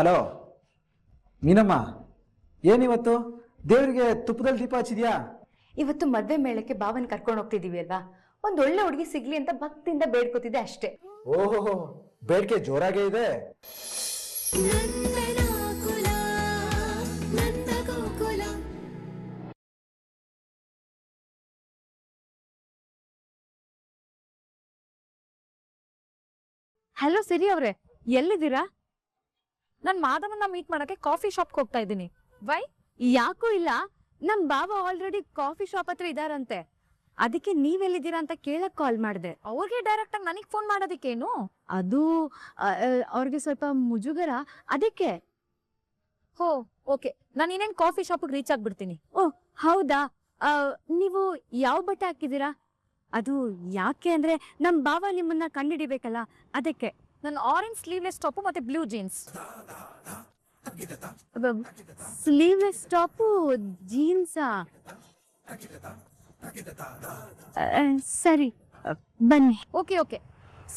Hello Meenamma, ಏನಿವತ್ತು ದೇವರಿಗೆ ತುಪ್ಪದಲ್ಲಿ ದೀಪ ಹಚ್ಚಿದ್ಯಾ? ಇವತ್ತು ಮದ್ವೆ ಮೇಳಕ್ಕೆ ಬಾವನ್ ಕರ್ಕೊಂಡು ಹೋಗ್ತಿದೀವಿ ಅಲ್ವಾ, ಒಂದೊಳ್ಳೆ ಹುಡುಗಿ ಸಿಗ್ಲಿ ಅಂತ ಭಕ್ತಿಯಿಂದ ಬೇಡ್ಕೋತಿದ್ದೆ ಅಷ್ಟೇ. ಓಹೋ, ಬೇಡಿಕೆ ಜೋರಾಗೇ ಇದೆ. ಹಲೋ ಸಿರಿ ಅವ್ರೆ, ಎಲ್ಲಿದ್ದೀರಾ? ನಾನ್ ಮಾಧವನ್ನ ಮೀಟ್ ಮಾಡಕ್ಕೆ ಕಾಫಿ ಶಾಪ್ಗೆ ಹೋಗ್ತಾ ಇದ್ದೀನಿ. ವೈ? ಯಾಕೂ ಇಲ್ಲ, ನಮ್ ಬಾಬಾ ಆಲ್ರೆಡಿ ಕಾಫಿ ಶಾಪ್ ಹತ್ರ ಇದಾರಂತೆ. ಅದಕ್ಕೆ ನೀವೆಲ್ಲಿದ್ದೀರಾ ಅಂತ ಕೇಳಕ್ ಕಾಲ್ ಮಾಡಿದೆ. ಅವ್ರಿಗೆ ಡೈರೆಕ್ಟ್ ಆಗಿ ನನಗ್ ಫೋನ್ ಮಾಡೋದಕ್ಕೇನು? ಅದು ಅವ್ರಿಗೆ ಸ್ವಲ್ಪ ಮುಜುಗರ, ಅದಕ್ಕೆ. ಹೋ ಓಕೆ, ನಾನು ಇನ್ನೇನ್ ಕಾಫಿ ಶಾಪ್ಗೆ ರೀಚ್ ಆಗ್ಬಿಡ್ತೀನಿ. ಓಹ್ ಹೌದಾ, ನೀವು ಯಾವ ಬಟ್ಟೆ ಹಾಕಿದ್ದೀರಾ? ಅದು ಯಾಕೆ ಅಂದ್ರೆ ನಮ್ ಬಾವ ನಿಮ್ಮನ್ನ ಕಂಡಿಡಿಬೇಕಲ್ಲ, ಅದಕ್ಕೆ. ನನ್ನ ಆರೆಂಜ್ ಸ್ಲೀವ್ಲೆಸ್ ಟಾಪು ಮತ್ತೆ ಬ್ಲೂ ಜೀನ್ಸ್. ಸ್ಲೀವ್ಲೆಸ್ ಟಾಪು ಜೀನ್ಸಾ? ಸರಿ ಬನ್ನಿ. ಓಕೆ ಓಕೆ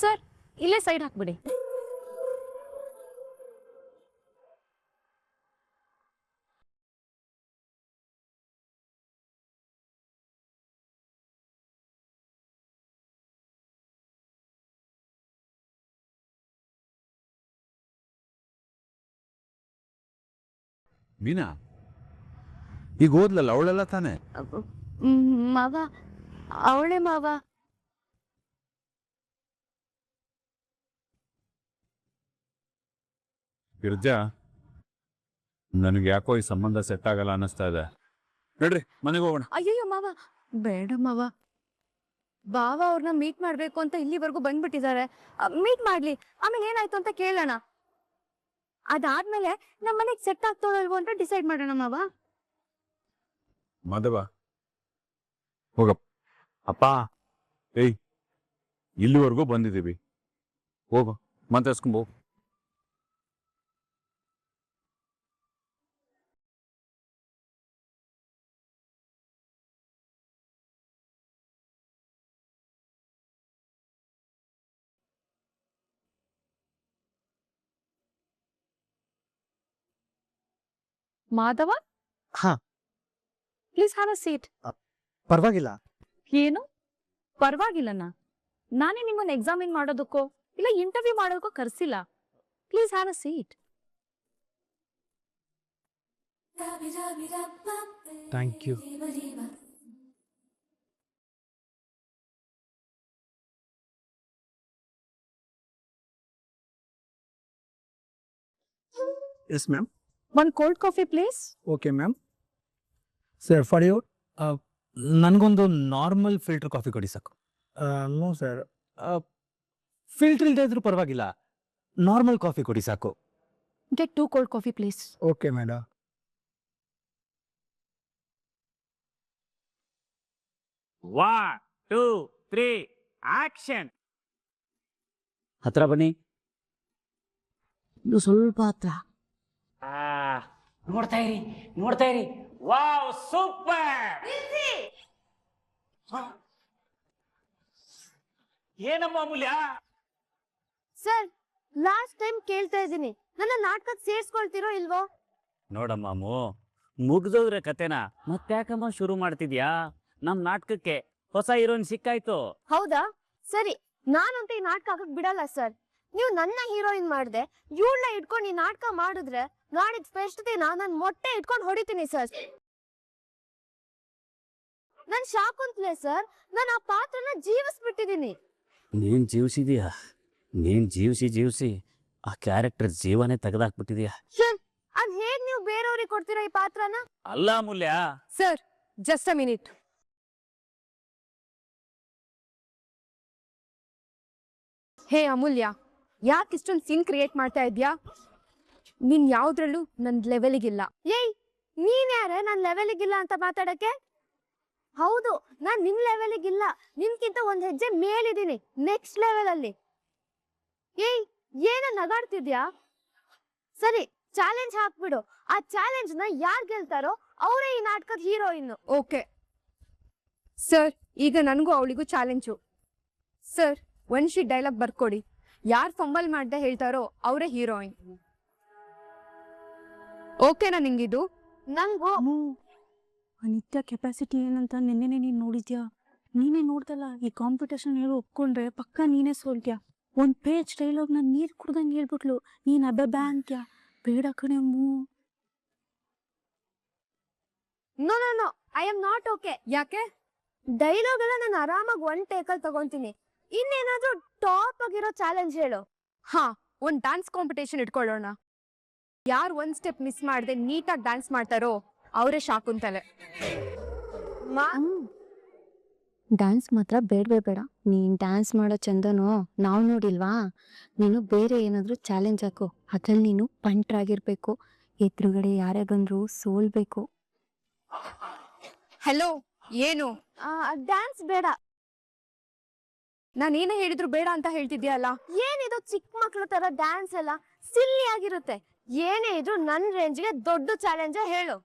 ಸರ್, ಇಲ್ಲೇ ಸೈಡ್ ಹಾಕ್ಬಿಡಿ. ಮೀನಾ ಈಗ ಓದ್ಲಲ್ಲ, ಅವಳೆಲ್ಲ ತಾನೆ? ಮಾವ, ಅವಳೆ ಮಾವ. ಗಿರ್ಜಾ, ನನಗೆ ಯಾಕೋ ಈ ಸಂಬಂಧ ಸೆಟ್ ಆಗಲ್ಲ ಅನ್ನಿಸ್ತಾ ಇದೆ. ನೋಡ್ರಿ, ಮನೆಗೆ ಹೋಗೋಣ. ಅಯ್ಯಯ್ಯೋ ಮಾವ, ಬೇಡ ಮಾವ. ಬಾವ ಅವ್ರನ್ನ ಮೀಟ್ ಮಾಡ್ಬೇಕು ಅಂತ ಇಲ್ಲಿವರೆಗೂ ಬಂದ್ಬಿಟ್ಟಿದ್ದಾರೆ. ಮೀಟ್ ಮಾಡ್ಲಿ, ಆಮೇಲೆ ಏನಾಯ್ತು ಅಂತ ಕೇಳೋಣ. ಅದಾದ್ಮೇಲೆ ನಮ್ಮ ಮನೆಗೆ ಸೆಟ್ ಆಗ್ತೋಲ್ವೋ ಅಂತ ಡಿಸೈಡ್ ಮಾಡೋಣ ಮಾವ. ಮಾಧವ, ಹೋಗಪ್ಪ. ಅಪ್ಪ, ಏಯ್, ಇಲ್ಲಿವರೆಗೂ ಬಂದಿದ್ದೀವಿ, ಹೋಗು ಮಾತಾಡ್ಸ್ಕೊಂಡ್ ಹೋಗು. ಮಾಧವ, ಹಾ, ಪ್ಲೀಸ್ ಹ್ಯಾವ್ ಅ ಸೀಟ್. ಪರವಾಗಿಲ್ಲ. ಏನು ಪರವಾಗಿಲ್ಲನಾ? ನಾನೇ ನಿಮ್ಮನ್ನ ಎಕ್ಸಾಮಿನ್ ಮಾಡೋದಕ್ಕೋ ಇಲ್ಲ ಇಂಟರ್ವ್ಯೂ ಮಾಡೋದಕ್ಕೋ ಕರ್ಸಿಲ್ಲ. Please have a seat. Thank you. Yes ma'am. One cold coffee please. Okay ma'am. Sir for you. ನನಗೊಂದು ನಾರ್ಮಲ್ ಫಿಲ್ಟರ್ ಕಾಫಿ ಕೊಡಿ ಸಾಕು. ನೋ ಸರ್, ಫಿಲ್ಟರ್ ಇಲ್ಲದೆ ಇದ್ರೂ ಪರವಾಗಿಲ್ಲ, ನಾರ್ಮಲ್ ಕಾಫಿ ಕೊಡಿ ಸಾಕು. Get 2 cold coffee please. Okay madam. One, two, three, action! ಹತ್ರ ಬನ್ನಿ, ಇನ್ನು ಸ್ವಲ್ಪ ಹತ್ರ. ನೋಡ್ತಾ ಇರಿ, ನೋಡ್ತಾ ಇರಿ. Wow, super! ಏನಮ್ಮ ಅಮೂಲ್ಯ? ಸರ್, ಲಾಸ್ಟ್ ಟೈಮ್ ಕೇಳ್ತಾ ಇದ್ದೀನಿ, ನನ್ನ ನಾಟಕಕ್ಕೆ ಸೇರ್ಸ್ಕೊಳ್ತಿರೋ ಇಲ್ವೋ? ನೋಡಮ್ಮ, ಮುಗ್ದೋದ್ರೆ ಕತೆನ ಮತ್ತ್ಯಾಕಮ್ಮ ಶುರು ಮಾಡ್ತಿದ್ಯಾ? ನಮ್ ನಾಟಕಕ್ಕೆ ಹೊಸ ಹೀರೋಯಿನ್ ಸಿಕ್ಕಾಯ್ತು. ಹೌದಾ? ಸರಿ, ನಾನಂತ ಈ ನಾಟಕ ಆಗಕ್ ಬಿಡಲ್ಲ ಸರ್. ನೀವು ನನ್ನ ಹೀರೋಯಿನ್ ಮಾಡ್ದೆ, ಇವಳನ್ನ ಇಟ್ಕೊಂಡು ಈ ನಾಟಕ ಮಾಡಿದ್ರೆ ನಾಡಿದ್ ಫೆಸ್ಟ್ ದಿನ ನನ್ ಮೊಟ್ಟೆ ಇಟ್ಕೊಂಡು ಹೊಡಿತೀನಿ ಸರ್. ನನ್ ಶಾಕುಂತ್ಲೆ ಸರ್, ನಾನು ಆ ಪಾತ್ರನ ಜೀವಿಸ್ಬಿಟ್ಟಿದೀನಿ. ನೀನ್ ಜೀವಿಸಿದೀಯಾ? ನೀನ್ ಜೀವಿಸಿ ಆ ಕ್ಯಾರೆಕ್ಟರ್ ಜೀವನೇ ತೆಗೆದಾಕ್ಬಿಟ್ಟಿದ್ಯಾ. ಅದ್ ಹೇಗ್ ನೀವು ಬೇರೆಯವ್ರಿಗೆ ಕೊಡ್ತೀರಾ ಈ ಪಾತ್ರನ? ಅಲ್ಲ Amulya. Sir, just a minute. Hey Amulya, ಯಾಕೆ ಇಷ್ಟೊಂದು ಸೀನ್ ಕ್ರಿಯೇಟ್ ಮಾಡ್ತಾ ಇದ್ಯಾ? ನೀನ್ ಯಾವ್ದ್ರಲ್ಲೂ ನನ್ ಲೆವೆಲಿಗಿಲ್ಲ. ಏಯ್, ನೀನ್ ಯಾರೇ ನನ್ ಲೆವೆಲಿಗಿಲ್ಲ ಅಂತ ಮಾತಾಡಕ್ಕೆ? ಹೌದು, ನಾನ್ ನಿನ್ ಲೆವೆಲಿಗಿಲ್ಲ, ನಿನ್ಕಿಂತ ಒಂದ್ ಹೆಜ್ಜೆ ಮೇಲಿದ್ದೀನಿ, ನೆಕ್ಸ್ಟ್ ಲೆವೆಲ್ ಅಲ್ಲಿ. ಏಯ್, ಏನ ನಗಾಡ್ತಿದ್ಯಾ? ಸರಿ, ಚಾಲೆಂಜ್ ಹಾಕ್ಬಿಡು. ಆ ಚಾಲೆಂಜ್ ನ ಯಾರ್ ಗೆಲ್ತಾರೋ ಅವರೇ ಈ ನಾಟಕದ ಹೀರೋಯಿನ್. ಓಕೆ ಸರ್, ಈಗ ನನಗೂ ಅವಳಿಗೂ challenge. Sir, one sheet dialogue ಬರ್ಕೊಡಿ. ಯಾರು ಫಂಬಲ್ ಮಾಡ್ದೆ ಹೇಳ್ತಾರೋ ಅವರೇ ಹೀರೋಯಿನ್. ಓಕೆನಾ ನಿಂಗಿದು? ನಂಗೂ ನಿತ್ಯ ಕೆಪಾಸಿಟಿ ಏನಂತ ನಿನ್ನೆನೆ ನೀನ್ ನೋಡಿದ್ಯಾ? ನೀನೇ ನೋಡ್ದಲ್ಲ, ಈ ಕಾಂಪಿಟೇಷನ್ ಹೇಳಿ ಒಪ್ಕೊಂಡ್ರೆ ಪಕ್ಕ ನೀನೇ ಸೋಲ್ತ್ಯಾ. ಒಂದ್ ಪೇಜ್ ಡೈಲಾಗ್ ನಾನು ನೀರ್ ಕುಡ್ದಂಗೆ ಹೇಳ್ಬಿಟ್ಲು, ನೀನ್ ಅಬ್ಬಬ್ಬ ಅಂತ್ಯಾ. ಬೇಡ ಕಣೆ Ammu. No no no, I am not okay. ಯಾಕೆ? ಡೈಲಾಗ್ ಎಲ್ಲ ನಾನು ಆರಾಮಾಗಿ ಒನ್ ಟೇಕಲ್ ತಗೊಂತೀನಿ. ಇನ್ನೇನಾದ್ರೂ ಟಾಪ್ ಆಗಿರೋ ಚಾಲೆಂಜ್ ಹೇಳು. ಹಾ, ಒಂದ್ ಡ್ಯಾನ್ಸ್ ಕಾಂಪಿಟೇಷನ್ ಇಟ್ಕೊಳ್ಳೋಣ. ಯಾರು ಒಂದ್ ಸ್ಟೆಪ್ ಮಿಸ್ ಮಾಡದೆ ನೀಟಾಗಿ ಡ್ಯಾನ್ಸ್ ಮಾಡ್ತಾರೋ ಅವರೇ ಶಾಕುಂತಲೆ. ಡ್ಯಾನ್ಸ್ ಮಾತ್ರ ಬೇಡವೇ ಬೇಡ. ನೀನ್ ಡ್ಯಾನ್ಸ್ ಮಾಡೋ ಚಂದನು ನಾವು ನೋಡಿಲ್ವಾ? ನೀನು ಬೇರೆ ಏನಾದ್ರೂ ಚಾಲೆಂಜ್ ಹಾಕು. ಅದ್ರಲ್ಲಿ ನೀನು ಪಂಟ್ರಾಗಿರ್ಬೇಕು. ಎದುರುಗಡೆ ಯಾರೇ ಬಂದ್ರು ಸೋಲ್ಬೇಕು. ಹಲೋ, ಏನು? ಡ್ಯಾನ್ಸ್ ಬೇಡ. ನಾನೇನೇ ಹೇಳಿದ್ರು ಬೇಡ ಅಂತ ಹೇಳ್ತಿದ್ಯಲ್ಲ. ಏನಿದು ಚಿಕ್ಕ ಮಕ್ಳ ತರ ಡ್ಯಾನ್ಸ್ ಎಲ್ಲ ಸಿಲ್ಲಿ ಆಗಿರುತ್ತೆ. ಏನೇ ಇದ್ರು ನನ್ ರೇಂಜ್ಗೆ ದೊಡ್ಡ ಚಾಲೆಂಜ್ ಹೇಳು.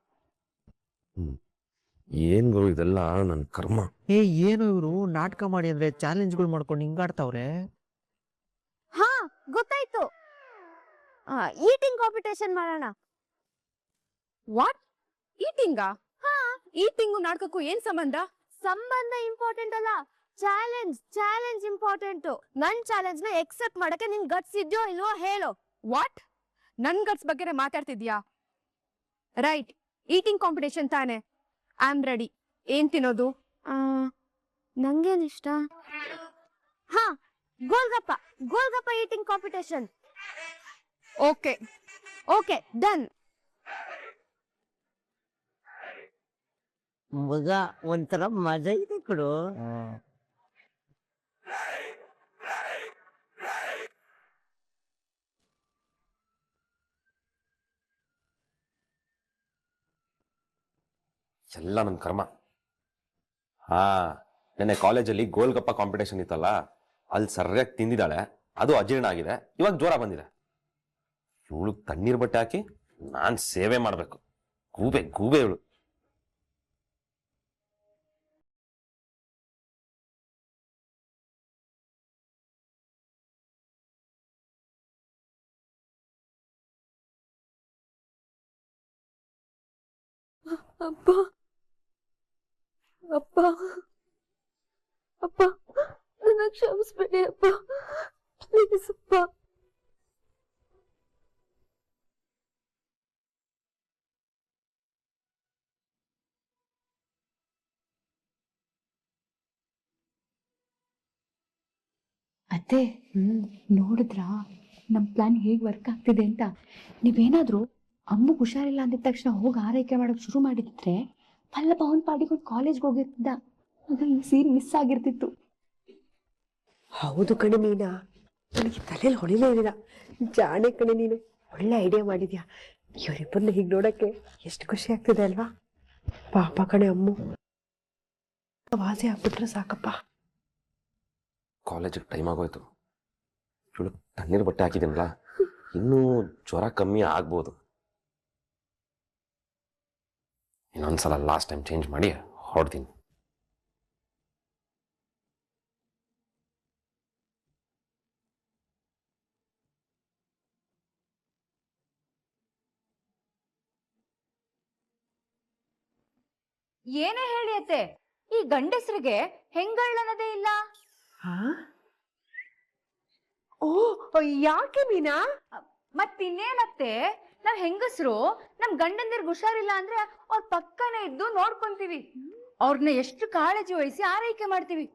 ಏನ್ ಗುರು ಇದೆಲ್ಲ ನನ್ ಕರ್ಮ. ಏನು ಇವರು ನಾಟಕ ಮಾಡಿ ಅಂದ್ರೆ ಚಾಲೆಂಜ್ಗಳು ಮಾಡ್ಕೊಂಡು ಹಿಂಗಾಡ್ತಾವ್ರೆ. ಹಾ ಗೊತ್ತಾಯ್ತು, ಈಟಿಂಗ್ ಕಾಂಪಿಟೇಷನ್ ಮಾಡೋಣ. ವಾಟ್? ಈಟಿಂಗಾ? ಹಾ, ಈಟಿಂಗು ನಾಟಕಕ್ಕೂ ಏನ್ ಸಂಬಂಧ? ಸಂಬಂಧ ಇಂಪಾರ್ಟೆಂಟ್ ಅಲ್ಲ, ಚಾಲೆಂಜ್ ಇಂಪಾರ್ಟೆಂಟ್. ನನ್ ಚಾಲೆಂಜ್ ನ ಎಕ್ಸೆಪ್ಟ್ ಮಾಡಕ್ಕೆ ನಿನ್ ಗಟ್ಸ್ ಇದ್ಯೋ ಇಲ್ವೋ ಹೇಳು. ವಾಟ್? ನನ್ ಗಟ್ಸ್ ಬಗ್ಗೆ ಮಾತಾಡ್ತಿದ್ಯಾ? ರೈಟ್, ಈಟಿಂಗ್ ಕಾಂಪಿಟೇಷನ್ ತಾನೆ. I am ready. ಏನ್ ತಿನ್ನೋದು? ನಂಗೇನ್ ಇಷ್ಟ? ಹಾ, golgappa eating competition. Okay okay, done. ಮಗ ಒಂಥರ ಮಜಾ ಇದೆ ಕೊಡು. ಎಲ್ಲ ನನ್ ಕರ್ಮ. ಹಾ, ನೆನ್ನೆ ಕಾಲೇಜಲ್ಲಿ ಗೋಲ್ಗಪ್ಪ ಕಾಂಪಿಟೇಷನ್ ಇತ್ತಲ್ಲ, ಅಲ್ಲಿ ಸರಿಯಾಗಿ ತಿಂದಿದ್ದಾಳೆ. ಅದು ಅಜೀರ್ಣ ಆಗಿದೆ. ಇವಾಗ ಜ್ವರ ಬಂದಿದೆ. ಇವಳು ತಣ್ಣೀರ್ ಬಟ್ಟೆ ಹಾಕಿ ನಾನ್ ಸೇವೆ ಮಾಡ್ಬೇಕು. ಗೂಬೆ ಇವಳು. ಅಪ್ಪ ಅಪ್ಪ ಅಪ್ಪ, ನನ್ನ ಕ್ಷಮಿಸ್ಬೇಡಿ ಅಪ್ಪ, ಪ್ಲೀಸ್ ಅಪ್ಪ. ಅತ್ತೆ, ನೋಡಿದ್ರಾ ನಮ್ ಪ್ಲಾನ್ ಹೇಗ್ ವರ್ಕ್ ಆಗ್ತಿದೆ ಅಂತ? ನೀವೇನಾದ್ರೂ ಅಮ್ಮಗ್ ಹುಷಾರಿಲ್ಲ ಅಂದಿದ ತಕ್ಷಣ ಹೋಗಿ ಆರೈಕೆ ಮಾಡಕ್ ಶುರು ಮಾಡಿದ್ರೆ ಪಲ್ಲಪ್ಪ ಅವನ್ ಪಾಡಿಗೆ ಕಾಲೇಜ್ಗೆ ಹೋಗಿರ್ತಿದ್ದ. ಆಗ ಈ ಸೀನ್ ಮಿಸ್ ಆಗಿರ್ತಿತ್ತು. ಹೌದು ಕಣೆ ಮೀನಾ, ನನಗೆ ತಲೆಯಲ್ಲಿ ಹೊಳಿಲೇ ಇಲ್ಲ. ಜಾಣೆ ಕಣೆ ನೀನು, ಒಳ್ಳೆ ಐಡಿಯಾ ಮಾಡಿದ್ಯಾ. ಇವರಿಬ್ಬರನ್ನ ಹೀಗೆ ನೋಡಕ್ಕೆ ಎಷ್ಟು ಖುಷಿ ಆಗ್ತಿದೆ ಅಲ್ವಾ? ಪಾಪ ಕಣೆ ಅಮ್ಮು, ವಾಸಿ ಆಗ್ಬಿಟ್ರೆ ಸಾಕಪ್ಪ. ಕಾಲೇಜಿಗೆ ಟೈಮ್ ಆಗೋಯ್ತು. ಇವಳು ತಣ್ಣೀರ್ ಬಟ್ಟೆ ಹಾಕಿದ್ದೀನಲ್ಲ, ಇನ್ನೂ ಜ್ವರ ಕಮ್ಮಿ ಆಗ್ಬೋದು. ಇನ್ನೊಂದ್ಸಲ ಲಾಸ್ಟ್ ಟೈಮ್ ಚೇಂಜ್ ಮಾಡಿ ಹೊಡ್ತೀನಿ. ಏನೇ ಹೇಳಿ ಅತ್ತೆ, ಈ ಗಂಡಸರಿಗೆ ಹೆಂಗಳನ್ನೋದೇ ಇಲ್ಲ. ಓ, ಯಾಕೆ ಮೀನಾ? ಮತ್ತಿನ್ನೇನತ್ತೆ, ನಾವ್ ಹೆಂಗಸರು ನಮ್ ಗಂಡಂದಿರ್ಗ್ ಹುಷಾರಿಲ್ಲ ಅಂದ್ರೆ ಅವ್ರ ಪಕ್ಕನೇ ಇದ್ದು ನೋಡ್ಕೊಂತೀವಿ. ಅವ್ರನ್ನ ಎಷ್ಟು ಕಾಳಜಿ ವಹಿಸಿ ಆರೈಕೆ ಮಾಡ್ತೀವಿ.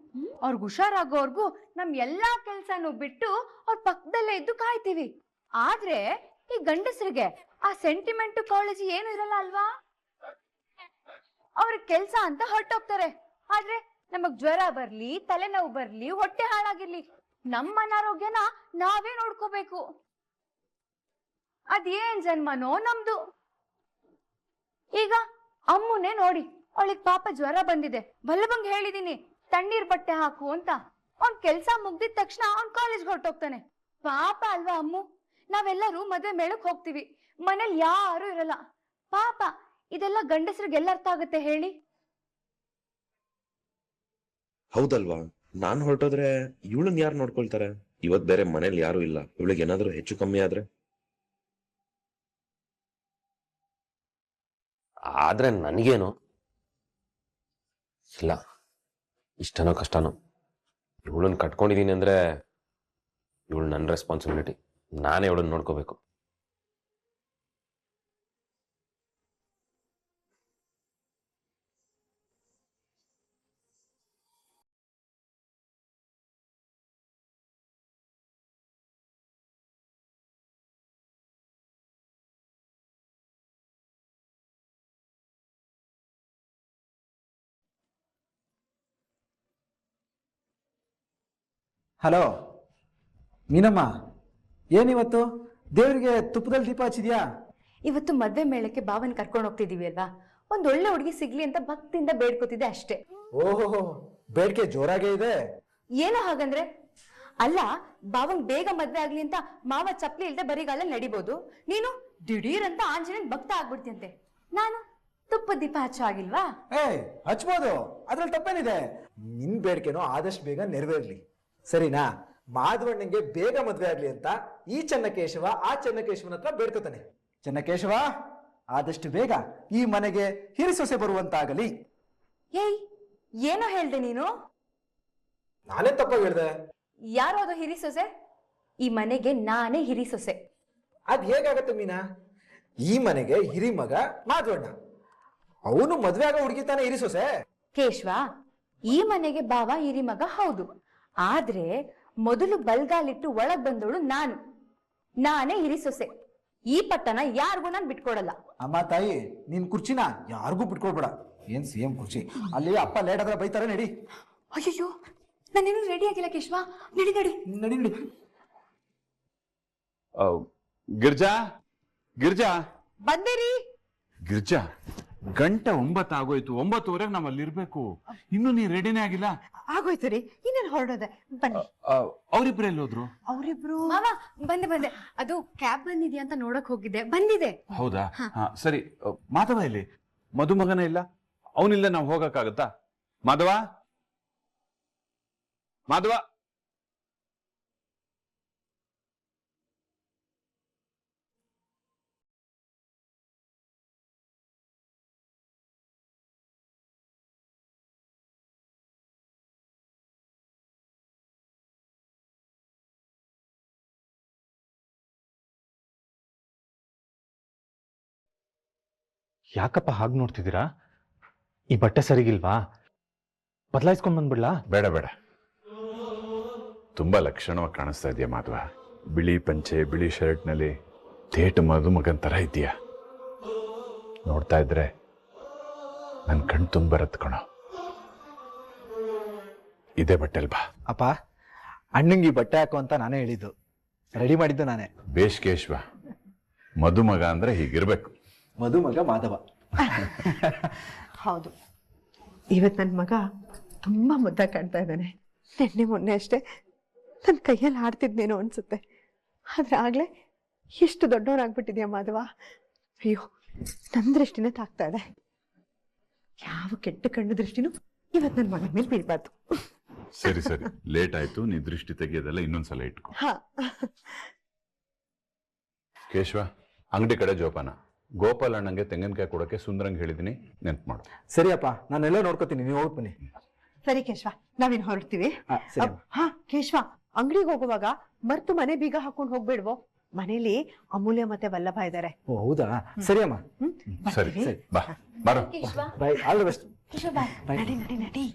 ಅವ್ರಿಗೆ ಹುಷಾರಾಗೋರ್ಗು ನಮ್ ಎಲ್ಲಾ ಕೆಲ್ಸನೂ ಬಿಟ್ಟು ಅವ್ರ ಪಕ್ಕದಲ್ಲೇ ಇದ್ದು ಕಾಯ್ತೀವಿ. ಆದ್ರೆ ಈ ಗಂಡಸರಿಗೆ ಆ ಸೆಂಟಿಮೆಂಟ್ ಕಾಳಜಿ ಏನು ಇರಲ್ಲ ಅಲ್ವಾ? ಅವ್ರ ಕೆಲ್ಸ ಅಂತ ಹೊರಟೋಗ್ತಾರೆ. ಆದ್ರೆ ನಮಗ್ ಜ್ವರ ಬರ್ಲಿ, ತಲೆನೋವು ಬರ್ಲಿ, ಹೊಟ್ಟೆ ಹಾಳಾಗಿರ್ಲಿ, ನಮ್ಮ ಅನಾರೋಗ್ಯನ ನಾವೇ ನೋಡ್ಕೋಬೇಕು. ಅದೇನ್ ಜನ್ಮನೋ ನಮ್ದು. ಈಗ ಅಮ್ಮುನೇ ನೋಡಿ, ಅವಳಿಗೆ ಪಾಪ ಜ್ವರ ಬಂದಿದೆ. ಬಲ್ಲಬಂಗ್ ಹೇಳಿದೀನಿ ತಣ್ಣೀರ್ ಬಟ್ಟೆ ಹಾಕು ಅಂತ. ಅವ್ನ್ ಕೆಲ್ಸ ಮುಗ್ದಿದ ತಕ್ಷಣ ಅವ್ನ್ ಕಾಲೇಜ್ಗೆ ಹೊರಟೋಗ್ತಾನೆ. ಪಾಪ ಅಲ್ವಾ ಅಮ್ಮು? ನಾವೆಲ್ಲರೂ ಮದ್ವೆ ಮೇಳಕ್ ಹೋಗ್ತೀವಿ, ಮನೇಲಿ ಯಾರು ಇರಲ್ಲ. ಪಾಪ ಇದೆಲ್ಲ ಗಂಡಸ್ರಿಗೆ ಎಲ್ಲ ಅರ್ಥ ಆಗುತ್ತೆ ಹೇಳಿ? ಹೌದಲ್ವಾ? ನಾನ್ ಹೊರಟೋದ್ರೆ ಇವಳನ್ನ ಯಾರು ನೋಡ್ಕೊಳ್ತಾರೆ? ಇವತ್ ಬೇರೆ ಮನೇಲಿ ಯಾರು ಇಲ್ಲ. ಇವಳಿಗೆ ಏನಾದ್ರೂ ಹೆಚ್ಚು ಕಮ್ಮಿ ಆದ್ರೆ ಆದ್ರೆ ನನಗೇನು ಇಲ್ಲ, ಇಷ್ಟನೋ ಕಷ್ಟನೋ ಇವಳನ್ನ ಕಟ್ಕೊಂಡಿದ್ದೀನಿ ಅಂದ್ರೆ ಇವಳು ನನ್ನ ರೆಸ್ಪಾನ್ಸಿಬಿಲಿಟಿ, ನಾನೇ ಇವಳನ್ನ ನೋಡ್ಕೋಬೇಕು. ಹಲೋ ಮೀನಮ್ಮ, ಏನಿವತ್ತು ದೇವರಿಗೆ ತುಪ್ಪದಲ್ಲಿ ದೀಪ ಹಚ್ಚಿದ್ಯಾ? ಇವತ್ತು ಮದ್ವೆ ಮೇಳಕ್ಕೆ ಬಾವನ್ ಕರ್ಕೊಂಡು ಹೋಗ್ತಿದೀವಿ ಅಲ್ವಾ, ಒಂದ್ ಒಳ್ಳೆ ಹುಡುಗಿ ಸಿಗ್ಲಿ ಅಂತ ಭಕ್ತಿಯಿಂದ ಬೇಡ್ಕೋತಿದ್ದೆ ಅಷ್ಟೇ. ಓಹೋ, ಬೇಡಿಕೆ ಜೋರಾಗೇ ಇದೆ. ಏನೋ ಹಾಗಂದ್ರೆ? ಅಲ್ಲ, ಬಾವಂಗ್ ಬೇಗ ಮದ್ವೆ ಆಗ್ಲಿ ಅಂತ ಮಾವ ಚಪ್ಲಿ ಇಲ್ದೆ ಬರಿಗಾಲ ನಡಿಬಹುದು, ನೀನು ದಿಢೀರ್ ಅಂತ ಆಂಜನೇಯನ್ ಭಕ್ತ ಆಗ್ಬಿಡ್ತಿಯಂತೆ. ನಾನು ತುಪ್ಪ ದೀಪ ಹಚ್ಚೋ ಆಗಿಲ್ವಾ? ಹಚ್ಬೋದು, ಅದ್ರಲ್ಲಿ ತಪ್ಪೇನಿದೆ. ನಿನ್ ಬೇಡಿಕೆನೋ ಆದಷ್ಟು ಬೇಗ ನೆರವೇರ್ಲಿ, ಸರಿನಾ? ಮಾಧವಣ್ಣಂಗೆ ಬೇಗ ಮದ್ವೆ ಆಗ್ಲಿ ಅಂತ ಈ ಚೆನ್ನಕೇಶವ ಆ ಚೆನ್ನಕೇಶವನ ಹತ್ರ ಬೇಡ್ಕೋತಾನೆ. ಚೆನ್ನಕೇಶವ, ಆದಷ್ಟು ಬೇಗ ಈ ಮನೆಗೆ ಹಿರಿಸೊಸೆ ಬರುವಂತಾಗಲಿ. ಏಯ್, ಏನೋ ಹೇಳ್ದೆ ನೀನು? ನಾನೇ ತಪ್ಪಾಗಿ ಹೇಳ್ದೆ. ಯಾರೋ ಅದು ಹಿರಿಸೊಸೆ? ಈ ಮನೆಗೆ ನಾನೇ ಹಿರಿಸೊಸೆ. ಅದ್ ಹೇಗಾಗತ್ತೆ ಮೀನಾ? ಈ ಮನೆಗೆ ಹಿರಿ ಮಗ ಮಾಧವಣ್ಣ, ಅವನು ಮದ್ವೆ ಆಗೋ ಹುಡುಗಿ ತಾನೇ ಹಿರಿಸೊಸೆ. ಕೇಶವ, ಈ ಮನೆಗೆ ಬಾವ ಹಿರಿ ಮಗ ಹೌದು, ಆದ್ರೆ ಮೊದಲು ಬಲ್ಗಾಲಿಟ್ಟು ಒಳಗ್ ಬಂದವಳು ನಾನೇ ಹಿರಿಸೊಸೆ. ಈ ಪಟ್ಟನ ಯಾರಿಗೂ ನಾನು ಬಿಟ್ಕೊಡಲ್ಲ. ಅಮ್ಮ ತಾಯಿ, ನಿನ್ ಕುರ್ಚಿನ ಯಾರಿಗೂ ಬಿಟ್ಕೊಡ್ಬೇಡ. ಏನ್ ಸಿಎಂ ಕುರ್ಚಿ, ಅಲ್ಲಿ ಅಪ್ಪ ಲೇಟ್ ಆದ್ರೆ ಬೈತಾರೆ. ನಡಿ. ಅಯ್ಯೋ, ನಾನೇನು ರೆಡಿ ಆಗಿಲ್ಲ ಕೇಶವ. ನಡಿ ನಡಿ ನಡಿ ನಡಿ. ಗಿರ್ಜಾ, ಗಿರ್ಜಾ, ಬಂದಿರಿ. ಗಿರ್ಜಾ, ಗಂಟೆ 9 ಆಗೋಯ್ತು. 9:30 ನಾವ್ ಅಲ್ಲಿ ಇರ್ಬೇಕು. ಇನ್ನು ನೀ ರೆಡಿನೇ ಆಗಿಲ್ಲ. ಆಗೋಯ್ತು ರೀ, ಇನ್ನೇನು ಹೊರಡೋದೆ. ಬನ್ನಿ. ಅವ್ರಿಬ್ರು ಎಲ್ಲೋದ್ರು? ಅವರಿಬ್ರು ಮಾವ, ಬಂದೆ. ಅದು ಕ್ಯಾಬ್ ಬಂದಿದ್ಯಾ ಅಂತ ನೋಡಕ್ ಹೋಗಿದ್ದೆ, ಬಂದಿದೆ. ಹೌದಾ? ಸರಿ. ಮಾಧವ ಇಲ್ಲಿ? ಮಧುಮಗನ ಇಲ್ಲ, ಅವನಿಲ್ಲ ನಾವು ಹೋಗಕ್ಕಾಗತ್ತಾ? ಮಾಧವ, ಮಾಧವ, ಯಾಕಪ್ಪ ಹಾಗೆ ನೋಡ್ತಿದ್ದೀರಾ? ಈ ಬಟ್ಟೆ ಸರಿಗಿಲ್ವಾ? ಬದಲಾಯಿಸ್ಕೊಂಡ್ ಬಂದ್ಬಿಡ್ಲಾ? ಬೇಡ ಬೇಡ, ತುಂಬಾ ಲಕ್ಷಣವಾಗಿ ಕಾಣಿಸ್ತಾ ಇದೆಯಾ ಮಾಧವ. ಬಿಳಿ ಪಂಚೆ, ಬಿಳಿ ಶರ್ಟ್ನಲ್ಲಿ ಥೇಟ್ ಮಧುಮಗನ್ ತರ ಇದೆಯಾ. ನೋಡ್ತಾ ಇದ್ರೆ ನನ್ ಕಣ್ ತುಂಬ ಬರತ್ ಕಣೋ. ಇದೇ ಬಟ್ಟೆಲ್ ಬಾ. ಅಪ್ಪ, ಅಣ್ಣಂಗೆ ಈ ಬಟ್ಟೆ ಹಾಕು ಅಂತ ನಾನೇ ಹೇಳಿದ್ದು, ರೆಡಿ ಮಾಡಿದ್ದು ನಾನೇ. ಬೇಷ್ ಕೇಶ್ವ, ಮಧುಮಗ ಅಂದ್ರೆ ಹೀಗಿರ್ಬೇಕು. ಮಧುಮಗ ಮಾಧವ. ಹೌದು, ಇವತ್ತು ನನ್ನ ಮಗ ತುಂಬಾ ಮುದ್ದಾಗಿ ಕಾಣ್ತಾ ಇದ್ದಾನೆ. ನಿನ್ನೆ ಮೊನ್ನೆ ಅಷ್ಟೇ ನನ್ನ ಕೈಯಲ್ಲಿ ಆಡ್ತಿದ್ನೇನೋ ಅನ್ಸುತ್ತೆ, ಆದ್ರೆ ಆಗ್ಲೇ ಎಷ್ಟು ದೊಡ್ಡವನಾಗ್ಬಿಟ್ಟಿದ್ಯಾ ಮಾಧವ. ಅಯ್ಯೋ, ನನ್ನ ದೃಷ್ಟಿನೇ ತಾಕ್ತಾ ಇದೆ. ಯಾವ ಕೆಟ್ಟ ಕಣ್ಣು ದೃಷ್ಟಿನೂ ಇವತ್ತು ನನ್ನ ಮಗನ ಮೇಲೆ ಬೀಳ್ಬಾರ್ದು. ಸರಿ ಸರಿ, ಲೇಟ್ ಆಯ್ತು. ನೀ ದೃಷ್ಟಿ ತೆಗಿಯೋದೆಲ್ಲ ಇನ್ನೊಂದ್ಸಲ ಇಟ್ಕೊ. ಕೇಶವ, ಅಂಗಡಿ ಕಡೆ ಜೋಪಾನ. ಗೋಪಾಲ್ ಅಣ್ಣಂಗೆ ತೆಂಗಿನಕಾಯಿ ಕೊಡೋಕೆ ಸುಂದರಂಗ್ ಹೇಳಿದೀನಿ, ನೆನ್ಪು ಮಾಡು. ಸರಿ ಅಪ್ಪ, ನಾನೆಲ್ಲ ನೋಡ್ಕೋತೀನಿ, ನೀವು ಹೋಗಿ ಬನ್ನಿ. ಸರಿ ಕೇಶವ, ನಾವಿನ್ ಹೊರಡ್ತೀವಿ. ಹಾ ಕೇಶವ, ಅಂಗಡಿಗೆ ಹೋಗುವಾಗ ಮರ್ತು ಮನೆ ಬೀಗ ಹಾಕೊಂಡು ಹೋಗ್ಬೇಡ್ವೋ? ಮನೇಲಿ ಅಮೂಲ್ಯ ಮತ್ತೆ ವಲ್ಲಭ ಇದ್ದಾರೆ. ಓ ಹೌದಾ? ಸರಿ ಅಮ್ಮ. ಸರಿ, ಬಾ ಬಾರೋ. ಕೇಶವ, ಬಾಯ್, ಆಲ್ ದ ಬೆಸ್ಟ್. ಕೇಶವ ಬಾಯ್. ನಡಿ ನಡಿ ನಡಿ.